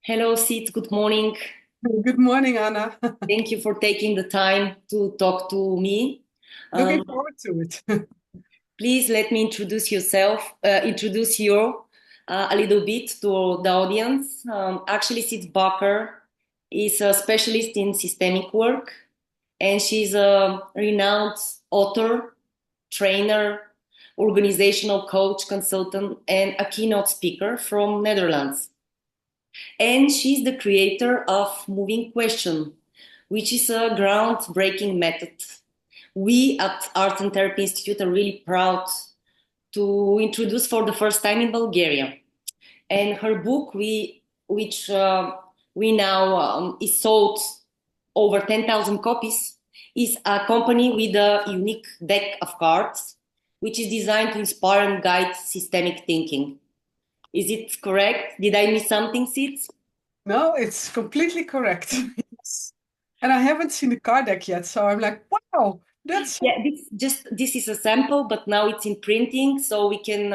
Hello, Sid. Good morning. Good morning, Anna. Thank you for taking the time to talk to me. Looking Um, forward to it. Please let me introduce you a little bit to the audience. Actually, Sid Barker is a specialist in systemic work, and she's a renowned author, trainer, organizational coach, consultant, and a keynote speaker from Netherlands. And she's the creator of Moving Question, which is a groundbreaking method. We at Art and Therapy Institute are really proud to introduce for the first time in Bulgaria. And her book, which we now is sold over 10,000 copies, is accompanied with a unique deck of cards, which is designed to inspire and guide systemic thinking. Is it correct? Did I miss something, Sid? No, it's completely correct. Yes. And I haven't seen the card deck yet, so I'm like, wow, that's Yeah, this is a sample, but now it's in printing, so we can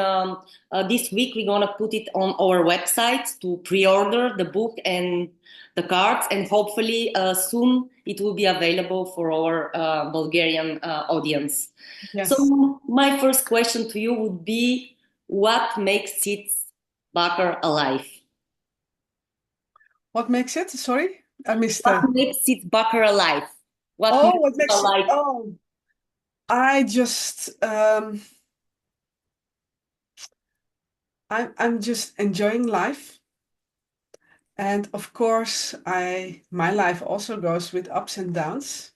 this week we're gonna put it on our website to pre-order the book and the cards, and hopefully soon it will be available for our Bulgarian audience. So yes. my first question to you would be, what makes Sid Baker alive? What makes it? Sorry, I missed What makes Sid Baker alive? What Oh, makes what you makes it? alive? Oh, I just I'm just enjoying life. And of course, I my life also goes with ups and downs.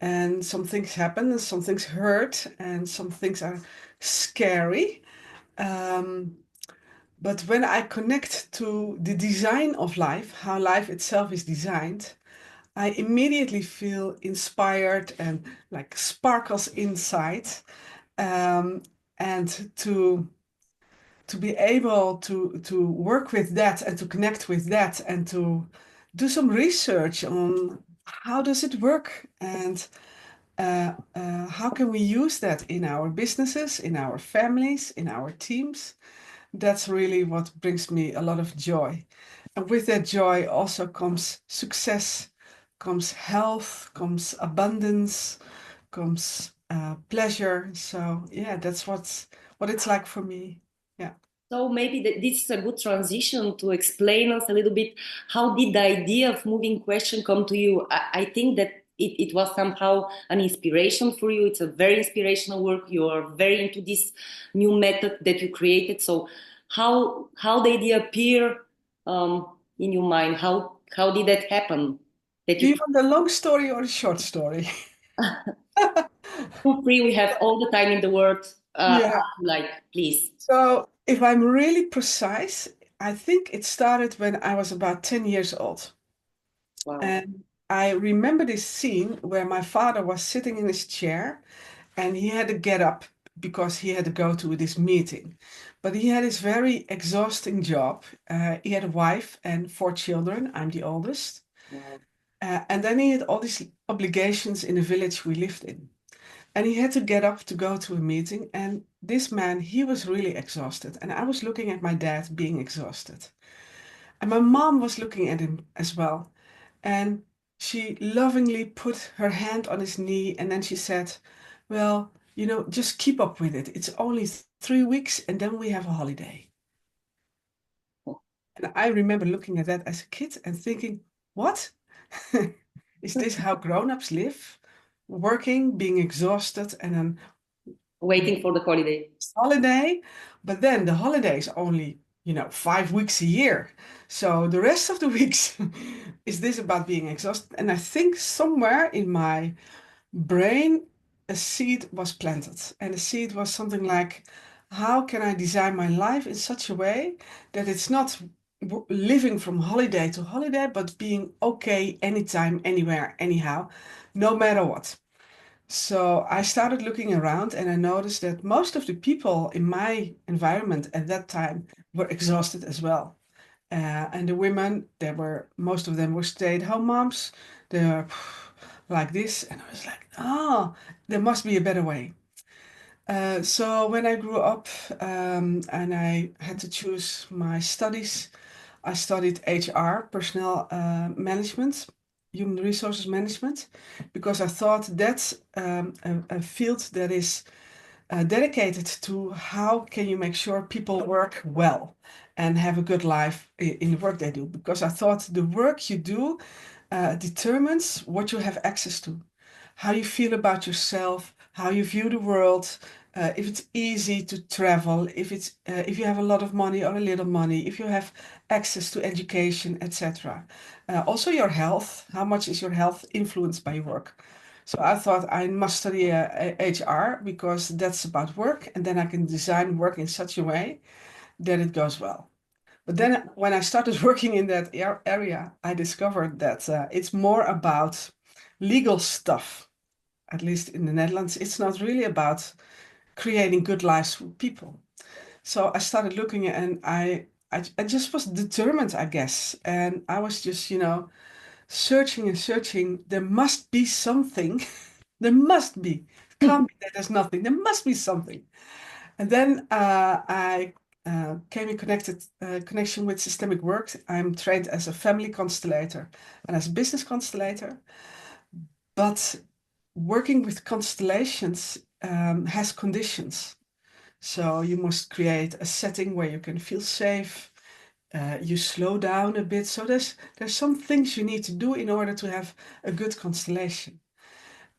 And some things happen and some things hurt and some things are scary. Um, But when I connect to the design of life, how life itself is designed, I immediately feel inspired and like sparkles inside. Um, and to be able to work with that and to connect with that and to do some research on how does it work and how can we use that in our businesses, in our families, in our teams. That's really what brings me a lot of joy. And with that joy also comes success, comes health, comes abundance, comes pleasure. So yeah, that's what it's like for me. Yeah. So maybe this is a good transition to explain us a little bit, how did the idea of moving question come to you? I think that it was somehow an inspiration for you. It's a very inspirational work. You are very into this new method that you created. So how did it appear in your mind? How did that happen? That Do you you want the long story or the short story? feel free. We have all the time in the world. Yeah. Like, please. So if I'm really precise, I think it started when I was about 10 years old. Wow. And I remember this scene where my father was sitting in his chair and he had to get up because he had to go to this meeting. But he had this very exhausting job. He had a wife and four children. I'm the oldest. Wow. And then he had all these obligations in the village we lived in. And he had to get up to go to a meeting. And this man, he was really exhausted. And I was looking at my dad being exhausted. And my mom was looking at him as well. And she lovingly put her hand on his knee and then she said, well, just keep up with it. It's only 3 weeks and then we have a holiday. And I remember looking at that as a kid and thinking, what? Is this how grown-ups live? Working, being exhausted, and then Waiting for the holiday. holiday, but then the holiday is only, 5 weeks a year. So the rest of the weeks is this about being exhausted? And I think somewhere in my brain, a seed was planted. And the seed was something like, how can I design my life in such a way that it's not living from holiday to holiday, but being okay anytime, anywhere, anyhow, no matter what. So I started looking around and I noticed that most of the people in my environment at that time were exhausted as well. And the women, most of them were stay-at-home moms. They're like this. And I was like, oh, there must be a better way. So when I grew up and I had to choose my studies, I studied HR, personnel management, human resources management, because I thought that's a field that is dedicated to how can you make sure people work well and have a good life in the work they do. Because I thought the work you do determines what you have access to, how you feel about yourself, how you view the world, if it's easy to travel, if you have a lot of money or a little money, if you have access to education, etc. Also your health, how much is your health influenced by your work? So I thought I must study HR because that's about work, and then I can design work in such a way that it goes well. But then when I started working in that area, I discovered that it's more about legal stuff. At least in the Netherlands, it's not really about creating good lives for people. So I started looking, and I just was determined, I guess. And I was just, searching and searching. There must be something. There must be. It can't be that there's nothing. There must be something. And then I came in connection with systemic work. I'm trained as a family constellator and as a business constellator. But working with constellations has conditions. So you must create a setting where you can feel safe. You slow down a bit. So there's some things you need to do in order to have a good constellation.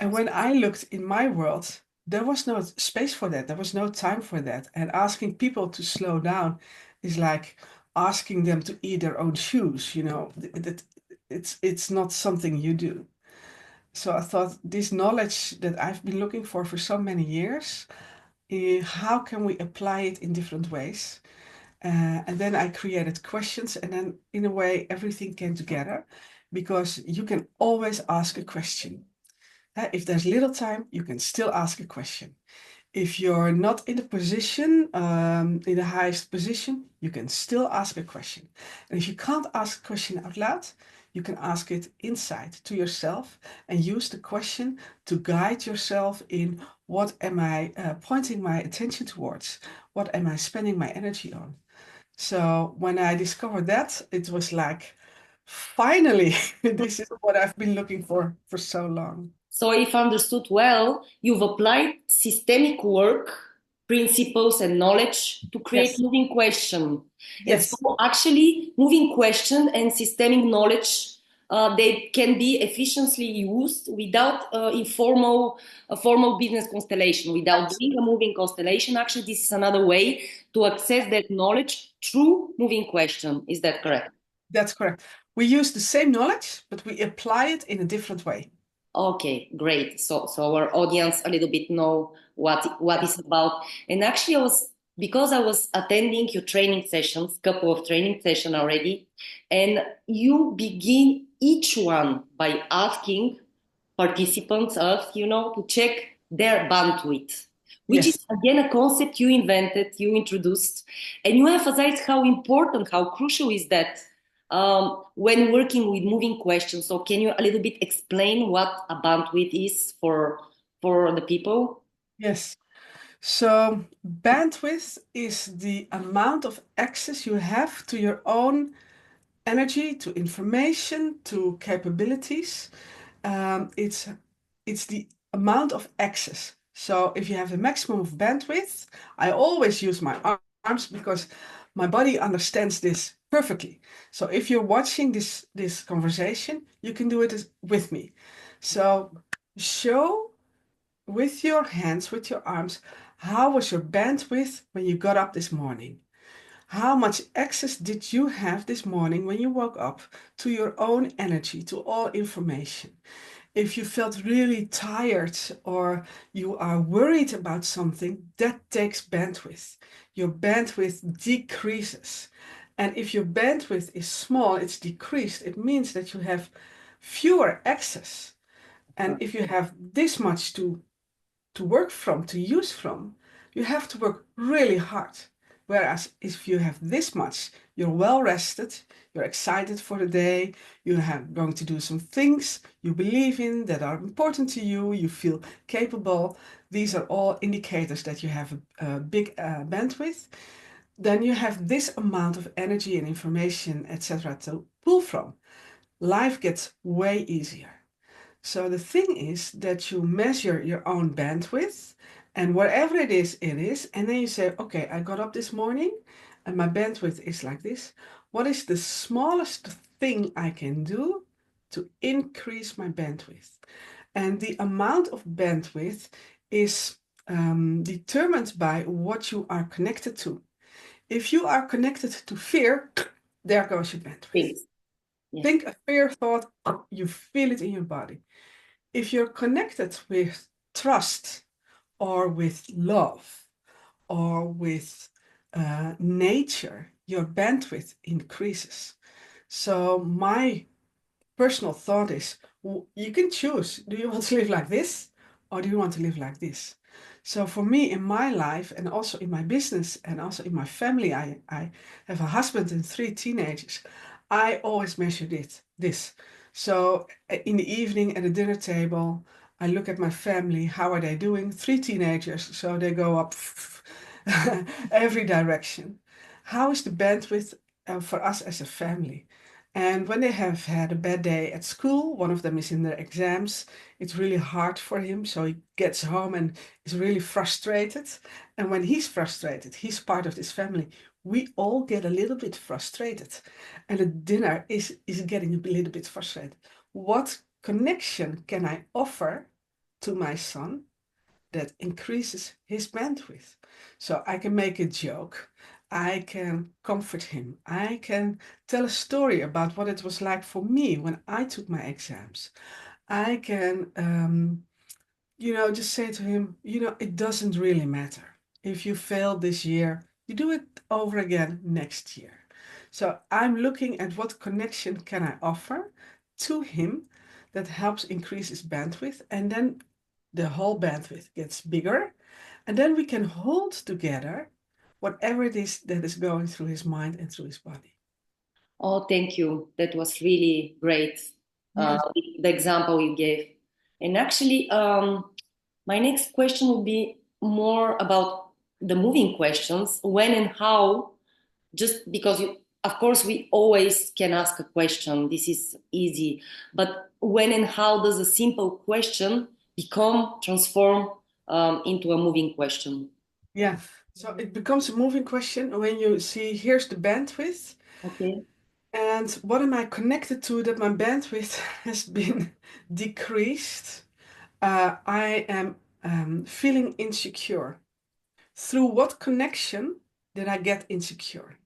And when I looked in my world, there was no space for that. There was no time for that. And asking people to slow down is like asking them to eat their own shoes. It's not something you do. So I thought this knowledge that I've been looking for so many years, how can we apply it in different ways? And then I created questions, and then in a way everything came together because you can always ask a question. If there's little time, you can still ask a question. If you're not in the position, in the highest position, you can still ask a question. And if you can't ask a question out loud, you can ask it inside to yourself and use the question to guide yourself in what am I pointing my attention towards? What am I spending my energy on? So when I discovered that, it was like, finally, this is what I've been looking for so long. So, if understood well, you've applied systemic work, principles, and knowledge to create Yes, moving question. And yes, so, actually, moving question and systemic knowledge they can be efficiently used without a formal business constellation, without doing a moving constellation. Actually, this is another way to access that knowledge through moving question. Is that correct? that's correct. We use the same knowledge, but we apply it in a different way. Okay, great. So our audience a little bit know what is about. And actually, because I was attending your training sessions, couple of training sessions already, and you begin each one by asking participants to check their bandwidth, which is Yes, again a concept you invented, you introduced, and you emphasize how important, how crucial is that when working with moving questions. So can you a little bit explain what a bandwidth is for the people? yes. So bandwidth is the amount of access you have to your own energy, to information, to capabilities. It's the amount of access. So if you have the maximum of bandwidth, I always use my arms because my body understands this perfectly. So if you're watching this conversation, you can do it with me. So show with your hands, with your arms, how was your bandwidth when you got up this morning? How much access did you have this morning when you woke up to your own energy, to all information? If you felt really tired or you are worried about something, that takes bandwidth. Your bandwidth decreases. And if your bandwidth is small, it's decreased, it means that you have fewer access. And if you have this much to work from, to use from, you have to work really hard. Whereas if you have this much, you're well rested, you're excited for the day, you are going to do some things you believe in that are important to you, you feel capable. These are all indicators that you have a big bandwidth. then you have this amount of energy and information, etc., to pull from. Life gets way easier. So the thing is that you measure your own bandwidth, and whatever it is, and then you say, okay, I got up this morning and my bandwidth is like this. What is the smallest thing I can do to increase my bandwidth? And the amount of bandwidth is determined by what you are connected to. If you are connected to fear, there goes your bandwidth. Yes. Think a fear thought, you feel it in your body. If you're connected with trust or with love or with nature, your bandwidth increases. So my personal thought is, you can choose. Do you want to live like this or do you want to live like this? So for me in my life and also in my business and also in my family, I have a husband and 3 teenagers. I always measure this. So in the evening at the dinner table, I look at my family. How are they doing? 3 teenagers, so they go up every direction. How is the bandwidth for us as a family? And when they have had a bad day at school, one of them is in their exams, it's really hard for him. So he gets home and is really frustrated. And when he's frustrated, he's part of this family. We all get a little bit frustrated. And the dinner is getting a little bit frustrated. What connection can I offer to my son that increases his bandwidth? So I can make a joke. I can comfort him. I can tell a story about what it was like for me when I took my exams. I can, just say to him, it doesn't really matter. If you failed this year, you do it over again next year. So I'm looking at what connection can I offer to him that helps increase his bandwidth, and then the whole bandwidth gets bigger, and then we can hold together whatever it is that is going through his mind and through his body. Oh, thank you. That was really great. Yes. The example you gave. And actually, my next question will be more about the moving questions. When and how, just because of course, we always can ask a question. This is easy. But when and how does a simple question transform into a moving question? Yeah. So it becomes a moving question when you see, here's the bandwidth. Okay. And what am I connected to that my bandwidth has been decreased? I am feeling insecure. Through what connection did I get insecure?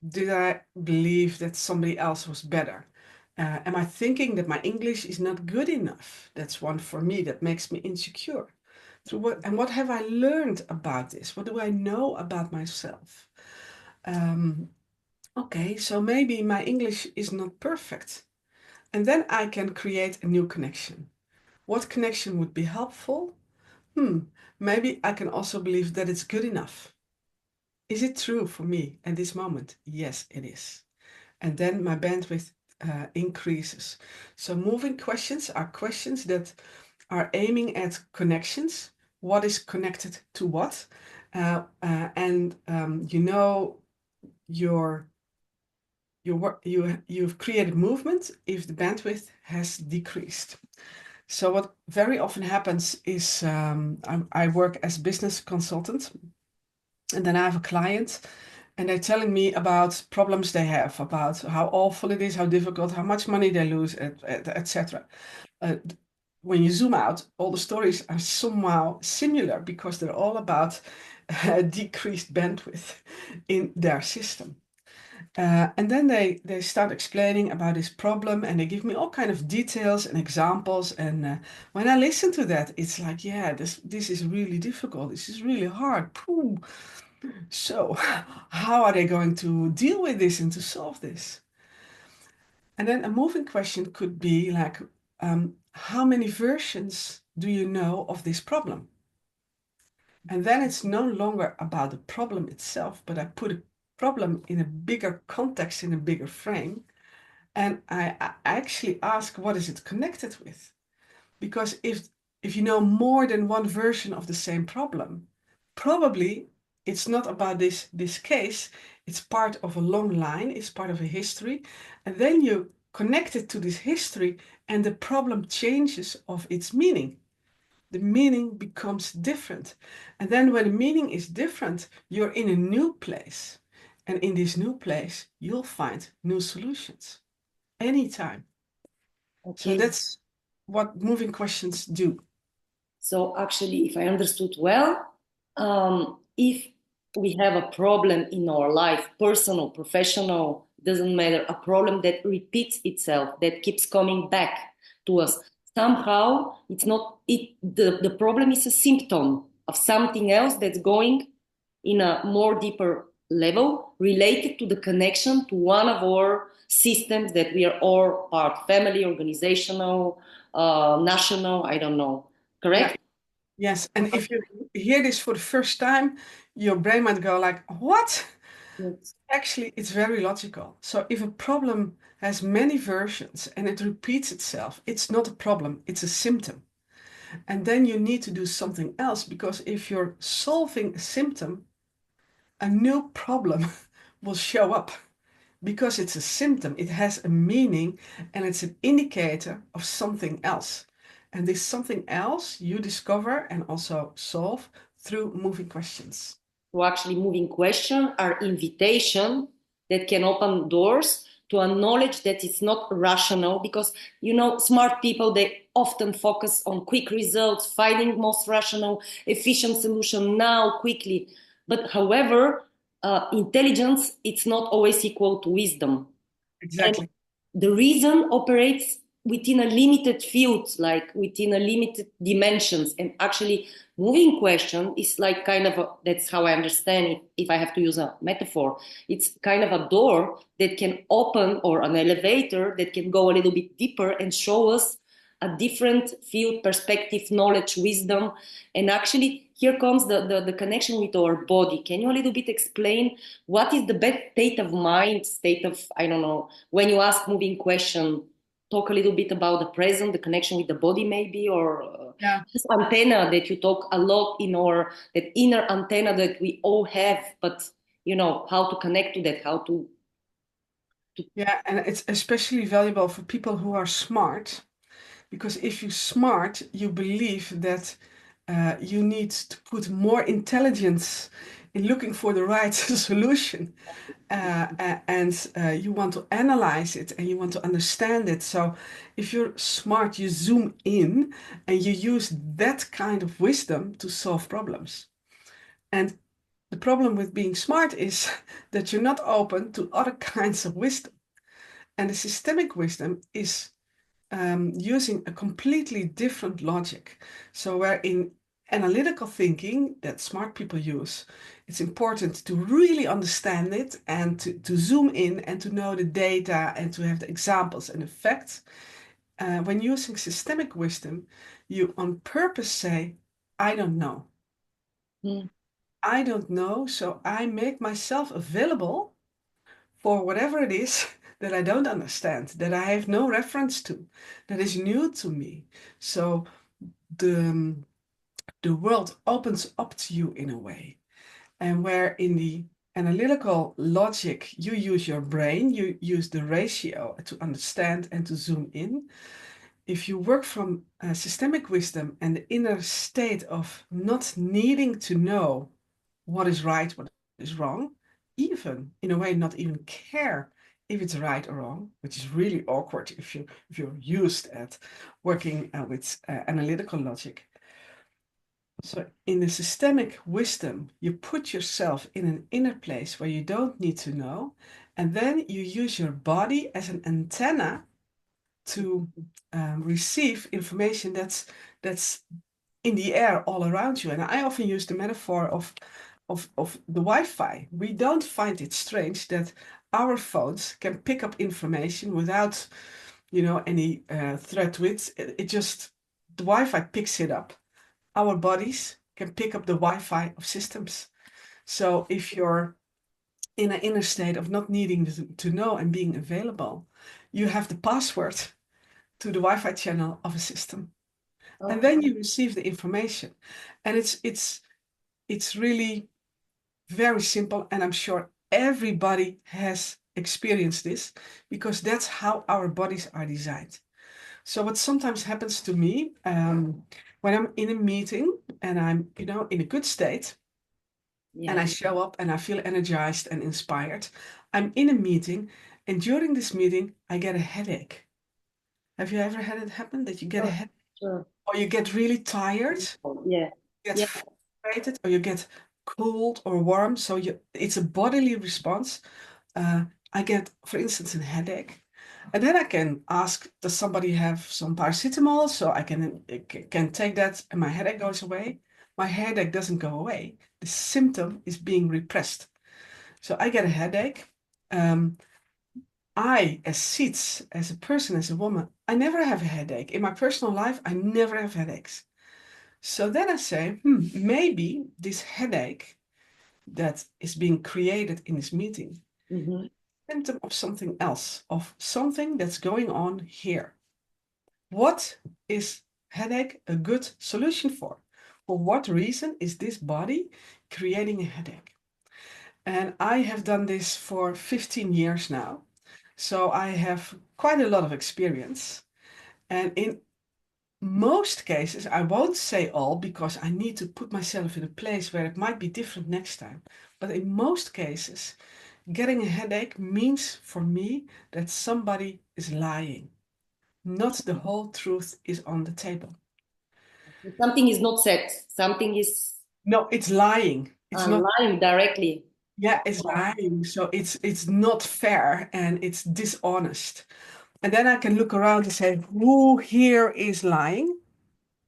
Did I believe that somebody else was better? Am I thinking that my English is not good enough? That's one for me that makes me insecure. What have I learned about this? What do I know about myself? Okay, so maybe my English is not perfect. And then I can create a new connection. What connection would be helpful? Maybe I can also believe that it's good enough. Is it true for me at this moment? Yes, it is. And then my bandwidth increases. So moving questions are questions that are aiming at connections. What is connected to what? And you've created movement if the bandwidth has decreased. So what very often happens is I work as business consultant, and then I have a client, and they're telling me about problems they have, about how awful it is, how difficult, how much money they lose, etc. When you zoom out, all the stories are somehow similar because they're all about decreased bandwidth in their system. And then they start explaining about this problem, and they give me all kind of details and examples. And when I listen to that, it's like, yeah, this is really difficult. This is really hard. Pooh. So how are they going to deal with this and to solve this? And then a moving question could be like, how many versions do you know of this problem? And then it's no longer about the problem itself, but I put a problem in a bigger context, in a bigger frame. And I actually ask, what is it connected with? Because if you know more than one version of the same problem, probably It's not about this case. It's part of a long line. It's part of a history. And then you connect it to this history and the problem changes of its meaning. The meaning becomes different. And then when the meaning is different, you're in a new place. And in this new place, you'll find new solutions anytime. So Okay. that's what moving questions do. So actually, if I understood well, if we have a problem in our life, personal, professional, doesn't matter, a problem that repeats itself, that keeps coming back to us, somehow it's not it. The problem is a symptom of something else that's going in a more deeper level related to the connection to one of our systems that we are all part, family, organizational, national, I don't know. Yeah. Correct? Yes. And if you hear this for the first time, your brain might go like, what? Yes. Actually, it's very logical. So if a problem has many versions and it repeats itself, it's not a problem, it's a symptom. And then you need to do something else because if you're solving a symptom, a new problem will show up because it's a symptom, it has a meaning, and it's an indicator of something else. And this something else you discover and also solve through moving questions. To actually moving question are invitation that can open doors to a knowledge that is not rational because smart people they often focus on quick results, finding most rational, efficient solution now quickly. But however, intelligence it's not always equal to wisdom. And Exactly. the reason operates within a limited field, like within a limited dimensions. And actually, moving question is like kind of that's how I understand it. If I have to use a metaphor, it's kind of a door that can open or an elevator that can go a little bit deeper and show us a different field, perspective, knowledge, wisdom. And actually, here comes the connection with our body. Can you a little bit explain what is the best state of mind, state of, I don't know, when you ask moving question, talk a little bit about the present, the connection with the body maybe, or Yeah. this antenna that you talk a lot in our, that inner antenna that we all have, but how to connect to that, how to Yeah, and it's especially valuable for people who are smart, because if you're smart, you believe that you need to put more intelligence in looking for the right solution. And you want to analyze it and you want to understand it. So if you're smart, you zoom in and you use that kind of wisdom to solve problems. And the problem with being smart is that you're not open to other kinds of wisdom. And the systemic wisdom is using a completely different logic. So, where in analytical thinking that smart people use, it's important to really understand it and to zoom in and to know the data and to have the examples and the facts. When using systemic wisdom, you on purpose say, I don't know. Mm. I don't know, so I make myself available for whatever it is that I don't understand, that I have no reference to, that is new to me. So the, the world opens up to you in a way. And where in the analytical logic, you use your brain, you use the ratio to understand and to zoom in. If you work from systemic wisdom and the inner state of not needing to know what is right, what is wrong, even in a way not even care if it's right or wrong, which is really awkward if you're used at working with analytical logic. So in the systemic wisdom, you put yourself in an inner place where you don't need to know, and then you use your body as an antenna to receive information that's in the air all around you. And I often use the metaphor of the Wi-Fi. We don't find it strange that our phones can pick up information without, any threat to it. It just the Wi-Fi picks it up. Our bodies can pick up the Wi-Fi of systems. So if you're in an inner state of not needing to know and being available, you have the password to the Wi-Fi channel of a system, and Okay. then you receive the information. And it's really Very simple, and I'm sure everybody has experienced this because that's how our bodies are designed. So what sometimes happens to me when I'm in a meeting and I'm, in a good state, and I show up and I feel energized and inspired, I'm in a meeting, and during this meeting, I get a headache. Have you ever had it happen that you get a Sure, headache sure. or you get really tired, Yeah, get yeah. frustrated, or you get cold or warm? So it's a bodily response. I get, for instance, a headache. And then I can ask, does somebody have some paracetamol so I can take that and my headache goes away? My headache doesn't go away. The symptom is being repressed. So I get a headache. Um, as Siets, as a person, as a woman, I never have a headache. In my personal life, I never have headaches. So then I say, maybe this headache that is being created in this meeting, Mm-hmm. symptom of something else, of something that's going on here. What is headache a good solution for? For what reason is this body creating a headache? And I have done this for 15 years now. So I have quite a lot of experience. And in most cases, I won't say all because I need to put myself in a place where it might be different next time. But in most cases, getting a headache means for me that somebody is lying, not the whole truth is on the table. Something is not said. Something is No, it's lying. It's not. lying directly. Yeah, it's lying. So it's not fair and it's dishonest. And then I can look around and say, who here is lying?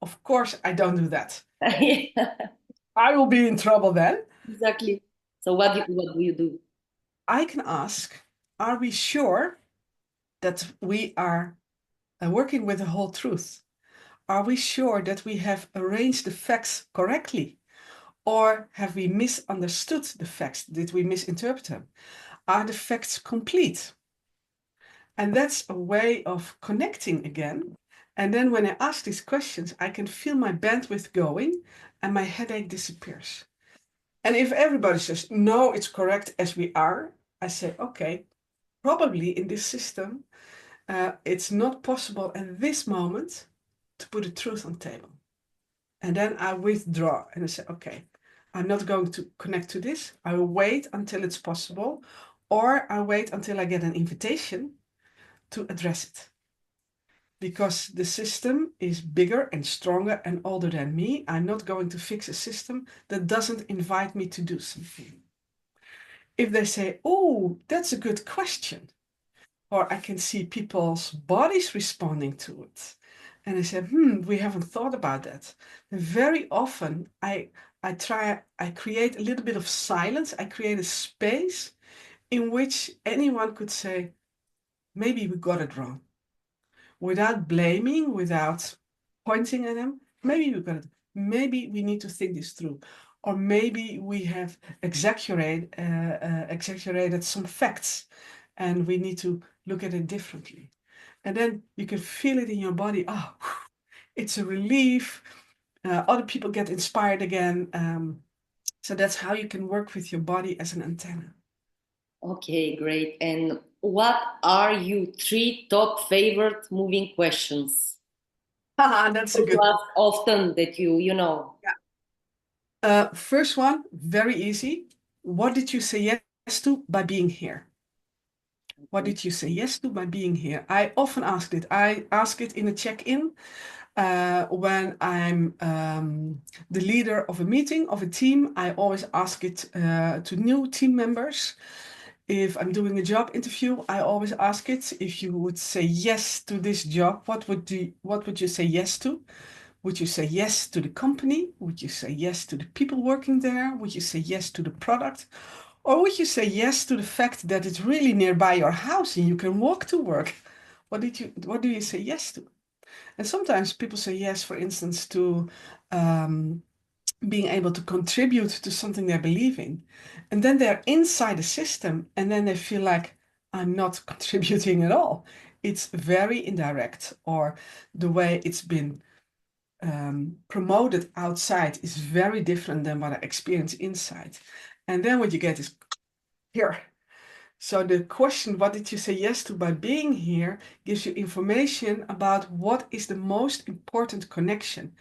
Of course, I don't do that. Yeah, I will be in trouble then. exactly. So what do you do? I can ask, are we sure that we are working with the whole truth? Are we sure that we have arranged the facts correctly? Or have we misunderstood the facts? Did we misinterpret them? Are the facts complete? And that's a way of connecting again. And then when I ask these questions, I can feel my bandwidth going and my headache disappears. And if everybody says, no, it's correct as we are, I say, okay, probably in this system, it's not possible at this moment to put the truth on the table. And then I withdraw and I say, okay, I'm not going to connect to this. I will wait until it's possible, or I wait until I get an invitation to address it. Because the system is bigger and stronger and older than me, I'm not going to fix a system that doesn't invite me to do something. If they say, oh, that's a good question, or I can see people's bodies responding to it. And I said, we haven't thought about that. And very often I create a little bit of silence. I create a space in which anyone could say, maybe we got it wrong. Without blaming, without pointing at them, maybe we got it. Maybe we need to think this through. Or maybe we have exaggerated some facts and we need to look at it differently. And then you can feel it in your body. Oh, it's a relief. Other people get inspired again. So that's how you can work with your body as an antenna. Okay, great. And what are you three top favorite moving questions? Haha, that's a To good one. ask often that you know. First one, very easy. What did you say yes to by being here? What did you say yes to by being here? I often ask it. I ask it in a check-in when I'm the leader of a meeting, of a team. I always ask it to new team members. If I'm doing a job interview, I always ask it, if you would say yes to this job, what would you say yes to? Would you say yes to the company? Would you say yes to the people working there? Would you say yes to the product? Or would you say yes to the fact that it's really nearby your house and you can walk to work? What do you say yes to? And sometimes people say yes, for instance, to um, being able to contribute to something they believe in. And then they're inside the system and then they feel like, I'm not contributing at all. It's very indirect, or the way it's been promoted outside is very different than what I experience inside. And then what you get is here. So the question, what did you say yes to by being here, gives you information about what is the most important connection.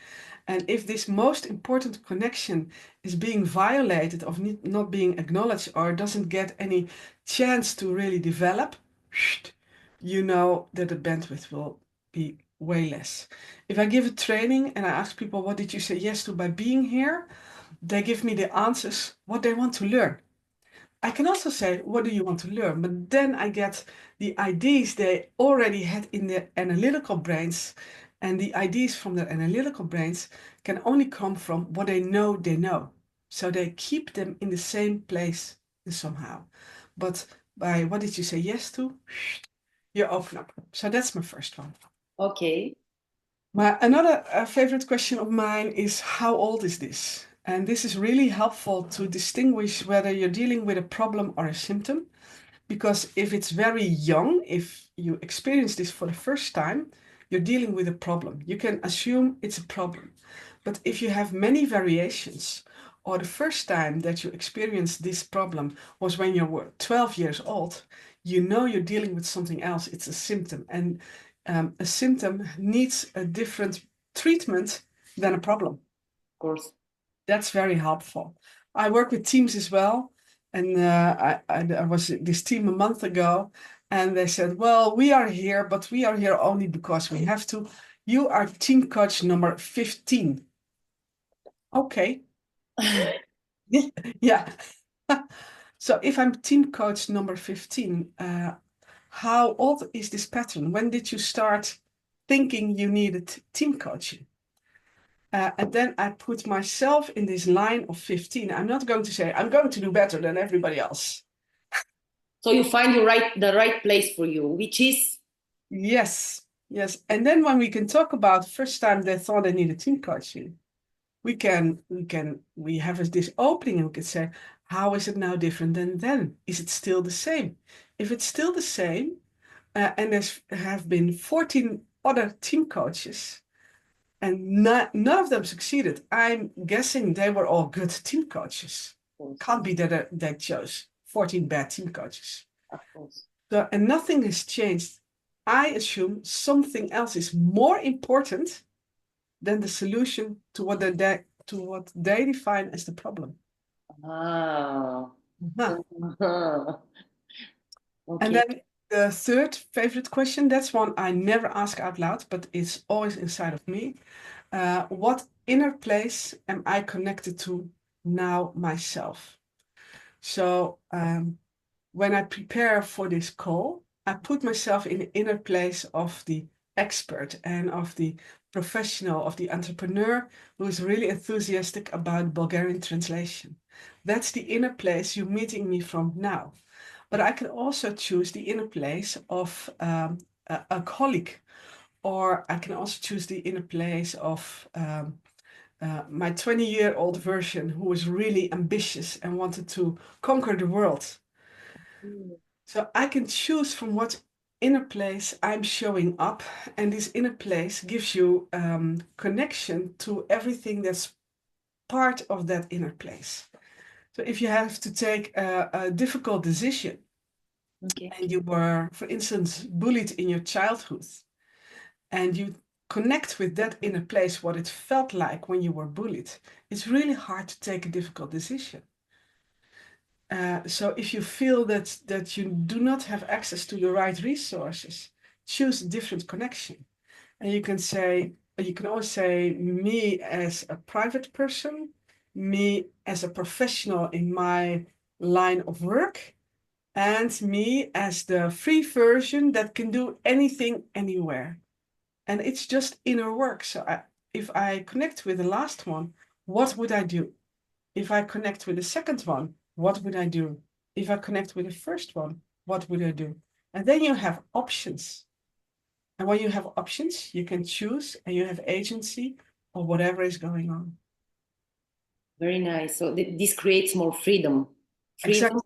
And if this most important connection is being violated or not being acknowledged or doesn't get any chance to really develop, you know that the bandwidth will be way less. If I give a training and I ask people, what did you say yes to by being here? They give me the answers, what they want to learn. I can also say, what do you want to learn? But then I get the ideas they already had in their analytical brains. And the ideas from their analytical brains can only come from what they know they know. So they keep them in the same place somehow. But by what did you say yes to? You open up. So that's my first one. Okay. Another favorite question of mine is, how old is this? And this is really helpful to distinguish whether you're dealing with a problem or a symptom. Because if it's very young, if you experience this for the first time, you're dealing with a problem. You can assume it's a problem. But if you have many variations, or the first time that you experienced this problem was when you were 12 years old, you know you're dealing with something else. It's a symptom. And a symptom needs a different treatment than a problem. Of course. That's very helpful. I work with teams as well. And I was this team a month ago, and they said, well, we are here, but we are here only because we have to. You are team coach number 15. Okay. Yeah. So if I'm team coach number 15, how old is this pattern? When did you start thinking you needed team coaching? And then I put myself in this line of 15. I'm not going to say, I'm going to do better than everybody else. So you find the right place for you, which is? Yes. And then when we can talk about the first time they thought they needed team coaching, we have this opening and we can say, how is it now different than then? Is it still the same? If it's still the same, and there have been 14 other team coaches, and none of them succeeded, I'm guessing they were all good team coaches. Can't be that they chose 14 bad team coaches. Of course. So, and nothing has changed. I assume something else is more important than the solution to what they define as the problem. Ah. Uh-huh. Okay. And then the third favorite question, that's one I never ask out loud, but it's always inside of me. What inner place am I connected to now myself? So when I prepare for this call, I put myself in the inner place of the expert and of the professional, of the entrepreneur who is really enthusiastic about Bulgarian translation. That's the inner place you're meeting me from now. But I can also choose the inner place of a colleague, or I can also choose the inner place of my 20-year-old version who was really ambitious and wanted to conquer the world. So I can choose from what inner place I'm showing up, and this inner place gives you connection to everything that's part of that inner place. So if you have to take a difficult decision, Okay. and you were, for instance, bullied in your childhood, and you connect with that inner place, what it felt like when you were bullied, it's really hard to take a difficult decision. So if you feel that you do not have access to the right resources, choose a different connection. And you can always say me as a private person, me as a professional in my line of work, and me as the free version that can do anything anywhere. And it's just inner work. So if I connect with the last one, what would I do? If I connect with the second one, what would I do? If I connect with the first one, what would I do? And then you have options. And when you have options, you can choose and you have agency or whatever is going on. Very nice. So this creates more freedom. Exactly.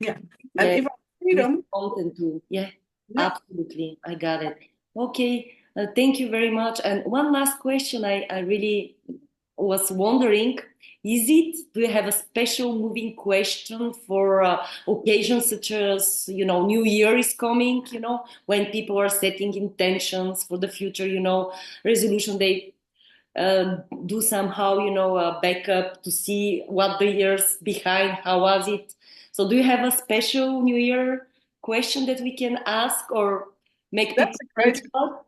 Yeah. And Yeah. if I have freedom, Content too. Yeah. yeah. Absolutely. I got it. Okay. Thank you very much. And one last question I really was wondering, do you have a special moving question for occasions such as, New Year is coming, when people are setting intentions for the future, resolution, they do somehow, a backup to see what the years behind, how was it? So do you have a special New Year question that we can ask or make people That's a think great. about?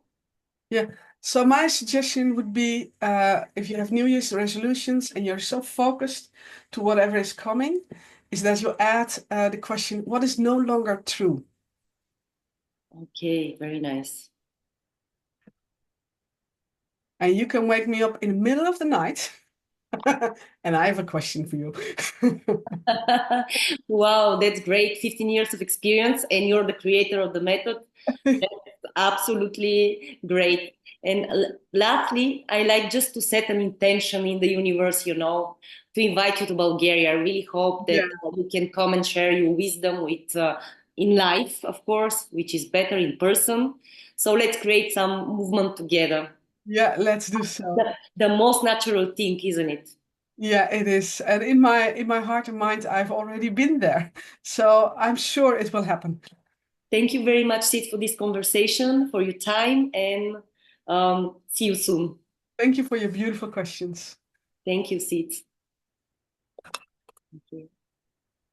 Yeah. So my suggestion would be, if you have New Year's resolutions and you're so focused to whatever is coming, is that you add the question, what is no longer true? Okay, very nice. And you can wake me up in the middle of the night, and I have a question for you. Wow, that's great. 15 years of experience, and you're the creator of the method. That's absolutely great. And lastly, I like just to set an intention in the universe, to invite you to Bulgaria. I really hope that Yeah. you can come and share your wisdom with in life, of course, which is better in person. So let's create some movement together. Yeah, let's do so. The most natural thing, isn't it? Yeah, it is. And in my heart and mind, I've already been there. So I'm sure it will happen. Thank you very much, Sid, for this conversation, for your time, and see you soon. Thank you for your beautiful questions. Thank you, Sid. Thank you.